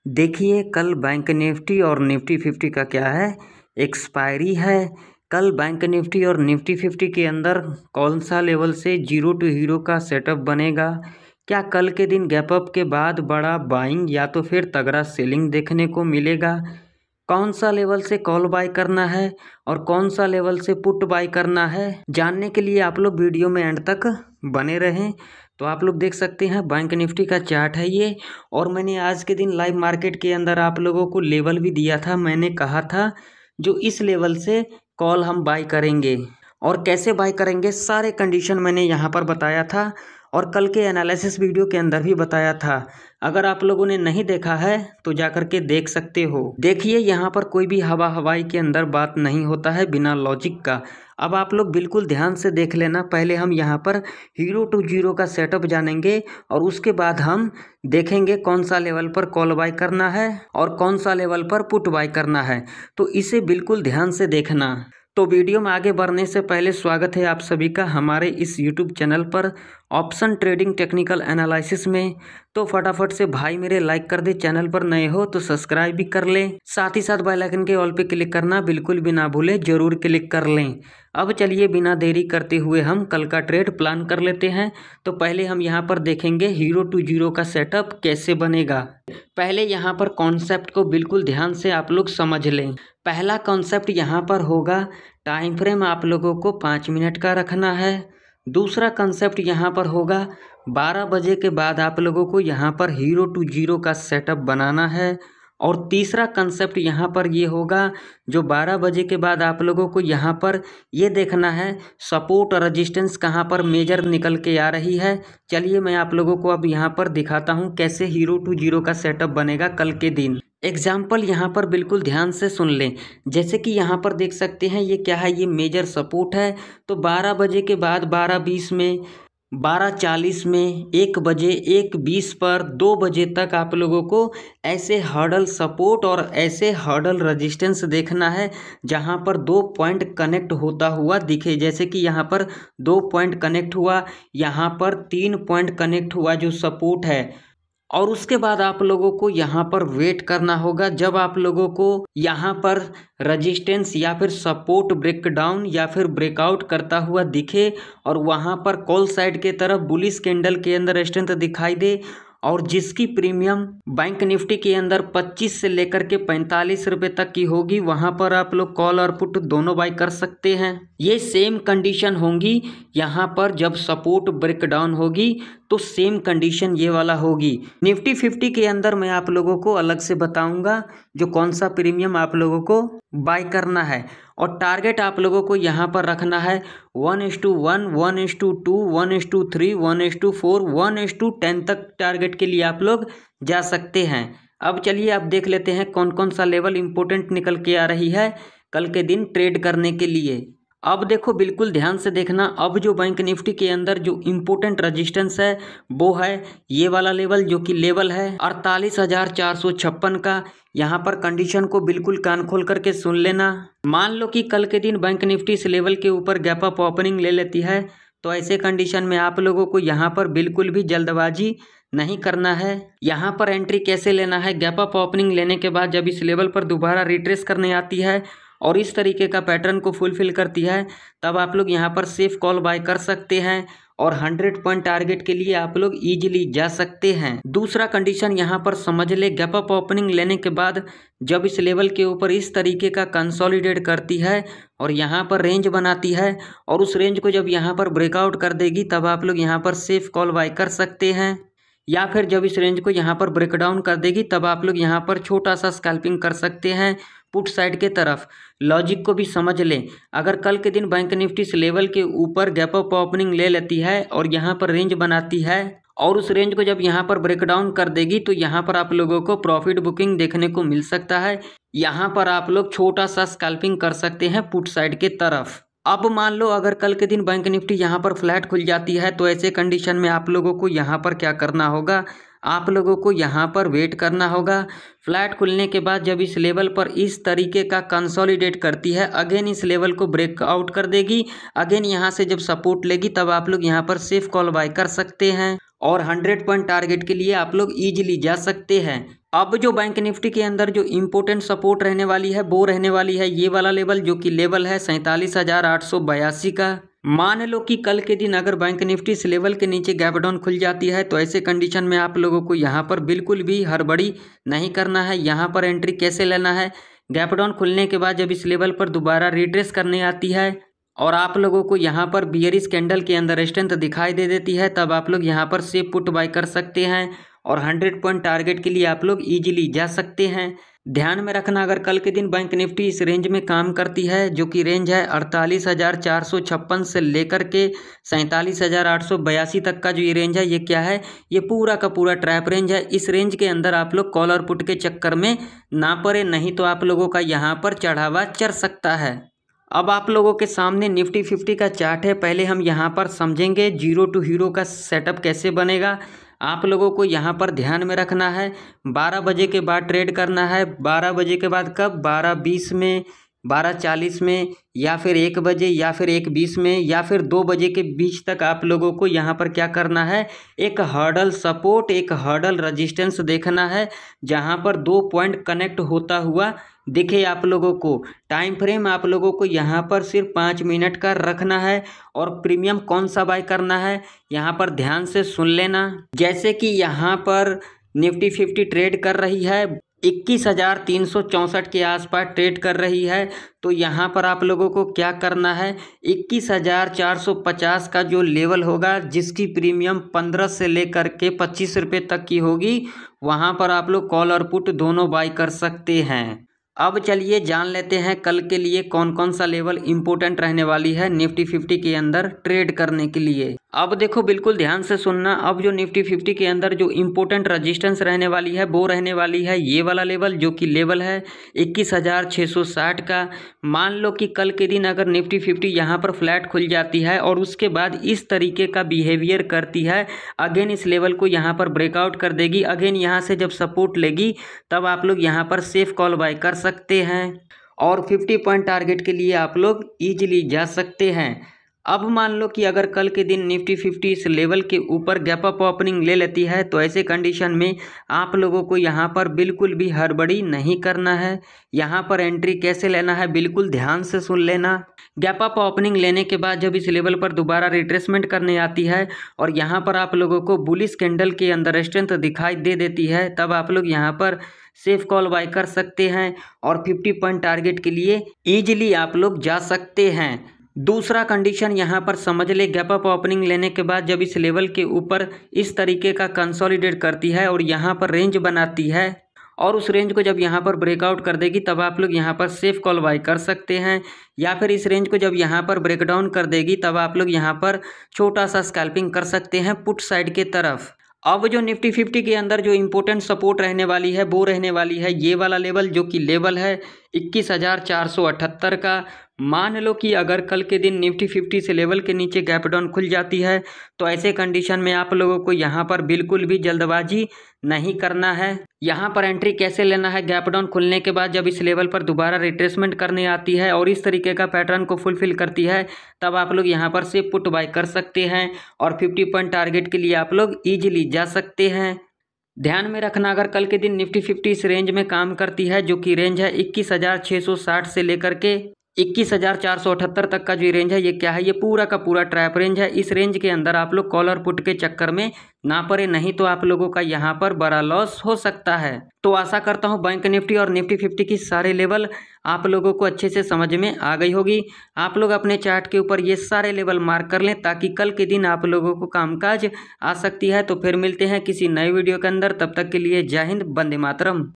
देखिए कल bank Nifty और निफ्टी 50 का क्या है, एक्सपायरी है। कल बैंक निफ्टी और निफ्टी 50 के अंदर कौन सा लेवल से जीरो टू हीरो का सेटअप बनेगा? क्या कल के दिन गैप अप के बाद बड़ा बाइंग या तो फिर तगड़ा सेलिंग देखने को मिलेगा? कौन सा लेवल से कॉल बाय करना है और कौन सा लेवल से पुट बाय करना है, जानने के लिए आप लोग वीडियो में एंड तक बने रहें। तो आप लोग देख सकते हैं बैंक निफ्टी का चार्ट है ये, और मैंने आज के दिन लाइव मार्केट के अंदर आप लोगों को लेवल भी दिया था। मैंने कहा था जो इस लेवल से कॉल हम बाय करेंगे और कैसे बाय करेंगे, सारे कंडीशन मैंने यहाँ पर बताया था और कल के एनालिसिस वीडियो के अंदर भी बताया था। अगर आप लोगों ने नहीं देखा है तो जाकर के देख सकते हो। देखिए यहाँ पर कोई भी हवा हवाई के अंदर बात नहीं होता है बिना लॉजिक का। अब आप लोग बिल्कुल ध्यान से देख लेना। पहले हम यहाँ पर हीरो टू जीरो का सेटअप जानेंगे और उसके बाद हम देखेंगे कौन सा लेवल पर कॉल बाय करना है और कौन सा लेवल पर पुट बाय करना है। तो इसे बिल्कुल ध्यान से देखना। तो वीडियो में आगे बढ़ने से पहले स्वागत है आप सभी का हमारे इस YouTube चैनल पर ऑप्शन ट्रेडिंग टेक्निकल एनालिसिस में। तो फटाफट से भाई मेरे लाइक कर दे, चैनल पर नए हो तो सब्सक्राइब भी कर लें, साथ ही साथ बेल आइकन के ऑल पे क्लिक करना बिल्कुल भी ना भूलें, जरूर क्लिक कर लें। अब चलिए बिना देरी करते हुए हम कल का ट्रेड प्लान कर लेते हैं। तो पहले हम यहाँ पर देखेंगे हीरो टू जीरो का सेटअप कैसे बनेगा। पहले यहाँ पर कॉन्सेप्ट को बिल्कुल ध्यान से आप लोग समझ लें। पहला कॉन्सेप्ट यहाँ पर होगा, टाइम फ्रेम आप लोगों को 5 मिनट का रखना है। दूसरा कंसेप्ट यहाँ पर होगा 12 बजे के बाद आप लोगों को यहाँ पर हीरो टू जीरो का सेटअप बनाना है। और तीसरा कंसेप्ट यहाँ पर ये होगा जो 12 बजे के बाद आप लोगों को यहाँ पर ये देखना है सपोर्ट और रेजिस्टेंस कहाँ पर मेजर निकल के आ रही है। चलिए मैं आप लोगों को अब यहाँ पर दिखाता हूँ कैसे हीरो टू जीरो का सेटअप बनेगा कल के दिन। एग्जाम्पल यहाँ पर बिल्कुल ध्यान से सुन लें। जैसे कि यहाँ पर देख सकते हैं ये क्या है, ये मेजर सपोर्ट है। तो 12 बजे के बाद 12:20 में, 12:40 में, 1 बजे, 1:20 पर, 2 बजे तक आप लोगों को ऐसे हर्डल सपोर्ट और ऐसे हर्डल रेजिस्टेंस देखना है जहां पर 2 पॉइंट कनेक्ट होता हुआ दिखे। जैसे कि यहाँ पर 2 पॉइंट कनेक्ट हुआ, यहाँ पर 3 पॉइंट कनेक्ट हुआ जो सपोर्ट है। और उसके बाद आप लोगों को यहाँ पर वेट करना होगा जब आप लोगों को यहाँ पर रेजिस्टेंस या फिर सपोर्ट ब्रेकडाउन या फिर ब्रेकआउट करता हुआ दिखे और वहाँ पर कॉल साइड के तरफ बुलिश कैंडल के अंदर स्ट्रेंथ दिखाई दे और जिसकी प्रीमियम बैंक निफ्टी के अंदर 25 से लेकर के 45 रुपये तक की होगी, वहां पर आप लोग कॉल और पुट दोनों बाय कर सकते हैं। ये सेम कंडीशन होंगी यहाँ पर जब सपोर्ट ब्रेकडाउन होगी, तो सेम कंडीशन ये वाला होगी। निफ्टी 50 के अंदर मैं आप लोगों को अलग से बताऊंगा जो कौन सा प्रीमियम आप लोगों को बाय करना है। और टारगेट आप लोगों को यहाँ पर रखना है 1:1, 1:2, 1:3, 1:4, 1:10 तक टारगेट के लिए आप लोग जा सकते हैं। अब चलिए आप देख लेते हैं कौन कौन सा लेवल इंपॉर्टेंट निकल के आ रही है कल के दिन ट्रेड करने के लिए। अब देखो बिल्कुल ध्यान से देखना। अब जो बैंक निफ्टी के अंदर जो इम्पोर्टेंट रेजिस्टेंस है वो है ये वाला लेवल, जो कि लेवल है 48,456 का। यहाँ पर कंडीशन को बिल्कुल कान खोल करके सुन लेना। मान लो कि कल के दिन बैंक निफ्टी इस लेवल के ऊपर गैप अप ओपनिंग ले लेती है, तो ऐसे कंडीशन में आप लोगों को यहाँ पर बिल्कुल भी जल्दबाजी नहीं करना है। यहाँ पर एंट्री कैसे लेना है, गैप अप ओपनिंग लेने के बाद जब इस लेवल पर दोबारा रिट्रेस करने आती है और इस तरीके का पैटर्न को फुलफिल करती है, तब आप लोग यहाँ पर सेफ कॉल बाय कर सकते हैं और 100 पॉइंट टारगेट के लिए आप लोग इजीली जा सकते हैं। दूसरा कंडीशन यहाँ पर समझ ले, गैप अप ओपनिंग लेने के बाद जब इस लेवल के ऊपर इस तरीके का कंसोलिडेट करती है और यहाँ पर रेंज बनाती है और उस रेंज को जब यहाँ पर ब्रेकआउट कर देगी, तब आप लोग यहाँ पर सेफ कॉल बाय कर सकते हैं। या फिर जब इस रेंज को यहाँ पर ब्रेकडाउन कर देगी, तब आप लोग यहाँ पर छोटा सा स्कैल्पिंग कर सकते हैं पुट साइड के तरफ। लॉजिक को भी समझ लें। अगर कल के दिन बैंक निफ्टी इस लेवल के ऊपर गैप अप ओपनिंग ले लेती है और यहाँ पर रेंज बनाती है और उस रेंज को जब यहाँ पर ब्रेकडाउन कर देगी, तो यहाँ पर आप लोगों को प्रॉफिट बुकिंग देखने को मिल सकता है। यहाँ पर आप लोग छोटा सा स्कैल्पिंग कर सकते हैं पुट साइड के तरफ। अब मान लो अगर कल के दिन बैंक निफ्टी यहाँ पर फ्लैट खुल जाती है, तो ऐसे कंडीशन में आप लोगों को यहाँ पर क्या करना होगा, आप लोगों को यहाँ पर वेट करना होगा। फ्लैट खुलने के बाद जब इस लेवल पर इस तरीके का कंसोलिडेट करती है, अगेन इस लेवल को ब्रेकआउट कर देगी, अगेन यहाँ से जब सपोर्ट लेगी, तब आप लोग यहाँ पर सेफ कॉल बाय कर सकते हैं और 100 पॉइंट टारगेट के लिए आप लोग इजीली जा सकते हैं। अब जो बैंक निफ्टी के अंदर जो इम्पोर्टेंट सपोर्ट रहने वाली है वो रहने वाली है ये वाला लेवल, जो कि लेवल है 47,882 का। मान लो कि कल के दिन अगर बैंक निफ्टी इस लेवल के नीचे गैप डाउन खुल जाती है तो ऐसे कंडीशन में आप लोगों को यहाँ पर बिल्कुल भी हड़बड़ी नहीं करना है। यहाँ पर एंट्री कैसे लेना है, गैप डाउन खुलने के बाद जब इस लेवल पर दोबारा रिट्रेस करने आती है और आप लोगों को यहाँ पर बियरिश कैंडल के अंदर स्ट्रेंथ दिखाई दे देती है, तब आप लोग यहाँ पर सेफ पुट बाय कर सकते हैं और 100 पॉइंट टारगेट के लिए आप लोग इजीली जा सकते हैं। ध्यान में रखना, अगर कल के दिन बैंक निफ्टी इस रेंज में काम करती है, जो कि रेंज है 48,456 से लेकर के 47,882 तक का जो ये रेंज है, ये क्या है, ये पूरा का पूरा ट्रैप रेंज है। इस रेंज के अंदर आप लोग कॉल और पुट के चक्कर में ना पड़े, नहीं तो आप लोगों का यहाँ पर चढ़ावा चढ़ सकता है। अब आप लोगों के सामने निफ्टी 50 का चार्ट है। पहले हम यहाँ पर समझेंगे जीरो टू हीरो का सेटअप कैसे बनेगा। आप लोगों को यहाँ पर ध्यान में रखना है 12 बजे के बाद ट्रेड करना है। 12 बजे के बाद कब, 12:20 में, 12:40 में, या फिर 1 बजे, या फिर 1:20 में, या फिर 2 बजे के बीच तक आप लोगों को यहाँ पर क्या करना है, एक हर्डल सपोर्ट, एक हर्डल रजिस्टेंस देखना है, जहाँ पर 2 पॉइंट कनेक्ट होता हुआ दिखे आप लोगों को। टाइम फ्रेम आप लोगों को यहाँ पर सिर्फ 5 मिनट का रखना है। और प्रीमियम कौन सा बाय करना है, यहाँ पर ध्यान से सुन लेना। जैसे कि यहाँ पर निफ्टी 50 ट्रेड कर रही है 21,364 के आसपास ट्रेड कर रही है, तो यहाँ पर आप लोगों को क्या करना है, 21,450 का जो लेवल होगा, जिसकी प्रीमियम 15 से लेकर के 25 रुपये तक की होगी, वहाँ पर आप लोग कॉल और पुट दोनों बाय कर सकते हैं। अब चलिए जान लेते हैं कल के लिए कौन कौन सा लेवल इंपॉर्टेंट रहने वाली है निफ्टी 50 के अंदर ट्रेड करने के लिए। अब देखो बिल्कुल ध्यान से सुनना। अब जो निफ्टी 50 के अंदर जो इंपॉर्टेंट रेजिस्टेंस रहने वाली है वो रहने वाली है ये वाला लेवल, जो कि लेवल है 21,660 का। मान लो कि कल के दिन अगर निफ्टी 50 यहाँ पर फ्लैट खुल जाती है और उसके बाद इस तरीके का बिहेवियर करती है, अगेन इस लेवल को यहाँ पर ब्रेकआउट कर देगी, अगेन यहाँ से जब सपोर्ट लेगी तब आप लोग यहाँ पर सेफ कॉल बाय कर सकते हैं और 50 पॉइंट टारगेट के लिए आप लोग ईजिली जा सकते हैं। अब मान लो कि अगर कल के दिन निफ्टी 50 इस लेवल के ऊपर गैप अप ओपनिंग ले लेती है, तो ऐसे कंडीशन में आप लोगों को यहाँ पर बिल्कुल भी हड़बड़ी नहीं करना है। यहाँ पर एंट्री कैसे लेना है बिल्कुल ध्यान से सुन लेना। गैप अप ओपनिंग लेने के बाद जब इस लेवल पर दोबारा रिट्रेसमेंट करने आती है और यहाँ पर आप लोगों को बुलिश कैंडल के अंदर स्ट्रेंथ दिखाई दे देती है, तब आप लोग यहाँ पर सेफ कॉल बाय कर सकते हैं और 50 पॉइंट टारगेट के लिए ईजिली आप लोग जा सकते हैं। दूसरा कंडीशन यहाँ पर समझ ले, गैप अप ओपनिंग लेने के बाद जब इस लेवल के ऊपर इस तरीके का कंसोलिडेट करती है और यहाँ पर रेंज बनाती है और उस रेंज को जब यहाँ पर ब्रेकआउट कर देगी, तब आप लोग यहाँ पर सेफ कॉल बाय कर सकते हैं। या फिर इस रेंज को जब यहाँ पर ब्रेकडाउन कर देगी, तब आप लोग यहाँ पर छोटा सा स्कैल्पिंग कर सकते हैं पुट साइड के तरफ। अब जो निफ्टी 50 के अंदर जो इम्पोर्टेंट सपोर्ट रहने वाली है वो रहने वाली है ये वाला लेवल, जो कि लेवल है 21,478 का। मान लो कि अगर कल के दिन निफ्टी 50 से लेवल के नीचे गैप डाउन खुल जाती है, तो ऐसे कंडीशन में आप लोगों को यहाँ पर बिल्कुल भी जल्दबाजी नहीं करना है। यहाँ पर एंट्री कैसे लेना है, गैप डाउन खुलने के बाद जब इस लेवल पर दोबारा रिट्रेसमेंट करने आती है और इस तरीके का पैटर्न को फुलफिल करती है, तब आप लोग यहाँ पर से पुट बाय कर सकते हैं और 50 पॉइंट टारगेट के लिए आप लोग ईजिली जा सकते हैं। ध्यान में रखना, अगर कल के दिन निफ्टी 50 इस रेंज में काम करती है, जो कि रेंज है 21,660 से लेकर के 21,478 तक का जो रेंज है, ये क्या है, ये पूरा का पूरा ट्रैप रेंज है। इस रेंज के अंदर आप लोग कॉल और पुट के चक्कर में ना पड़े, नहीं तो आप लोगों का यहाँ पर बड़ा लॉस हो सकता है। तो आशा करता हूँ बैंक निफ्टी और निफ्टी 50 की सारे लेवल आप लोगों को अच्छे से समझ में आ गई होगी। आप लोग अपने चार्ट के ऊपर ये सारे लेवल मार्क कर लें, ताकि कल के दिन आप लोगों को कामकाज आ सकती है। तो फिर मिलते हैं किसी नए वीडियो के अंदर, तब तक के लिए जय हिंद, वंदे मातरम।